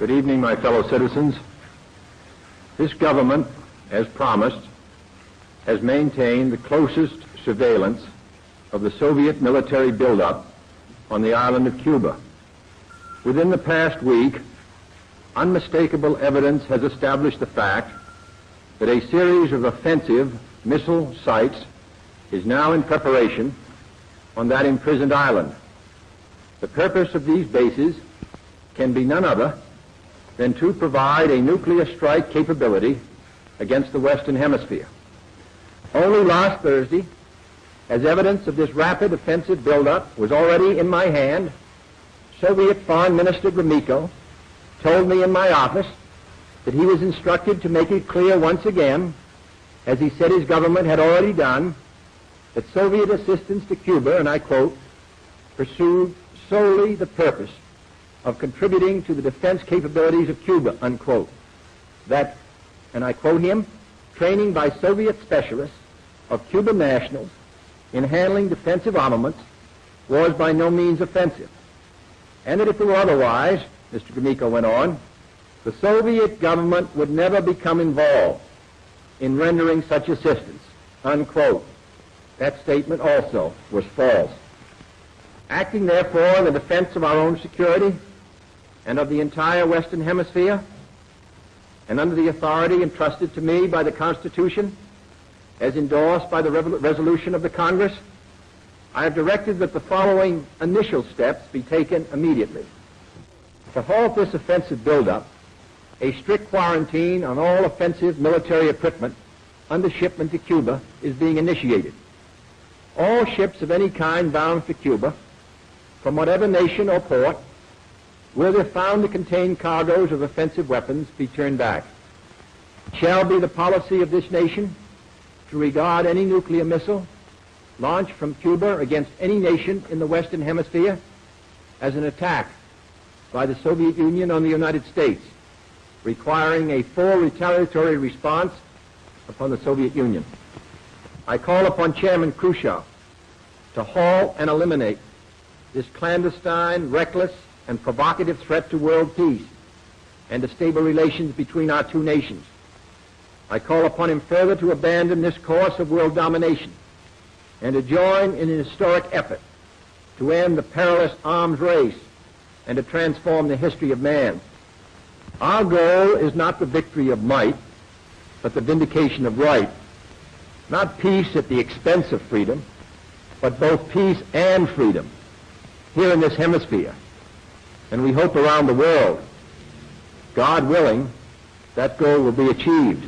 Good evening, my fellow citizens. This government, as promised, has maintained the closest surveillance of the Soviet military buildup on the island of Cuba. Within the past week, unmistakable evidence has established the fact that a series of offensive missile sites is now in preparation on that imprisoned island. The purpose of these bases can be none other than to provide a nuclear strike capability against the Western Hemisphere. Only last Thursday, as evidence of this rapid offensive buildup was already in my hand, Soviet Foreign Minister Gromyko told me in my office that he was instructed to make it clear once again, as he said his government had already done, that Soviet assistance to Cuba, and I quote, pursued solely the purpose of contributing to the defense capabilities of Cuba, unquote. That, and I quote him, training by Soviet specialists of Cuban nationals in handling defensive armaments was by no means offensive. And that if it were otherwise, Mr. Gromyko went on, the Soviet government would never become involved in rendering such assistance, unquote. That statement also was false. Acting, therefore, in the defense of our own security and of the entire Western Hemisphere, and under the authority entrusted to me by the Constitution, as endorsed by the resolution of the Congress, I have directed that the following initial steps be taken immediately. To halt this offensive buildup, a strict quarantine on all offensive military equipment under shipment to Cuba is being initiated. All ships of any kind bound for Cuba, from whatever nation or port, where they're found to contain cargoes of offensive weapons, be turned back. It shall be the policy of this nation to regard any nuclear missile launched from Cuba against any nation in the Western Hemisphere as an attack by the Soviet Union on the United States, requiring a full retaliatory response upon the Soviet Union. I call upon Chairman Khrushchev to halt and eliminate this clandestine, reckless, and provocative threat to world peace and to stable relations between our two nations. I call upon him further to abandon this course of world domination and to join in an historic effort to end the perilous arms race and to transform the history of man. Our goal is not the victory of might, but the vindication of right. Not peace at the expense of freedom, but both peace and freedom here in this hemisphere, and we hope around the world. God willing, that goal will be achieved.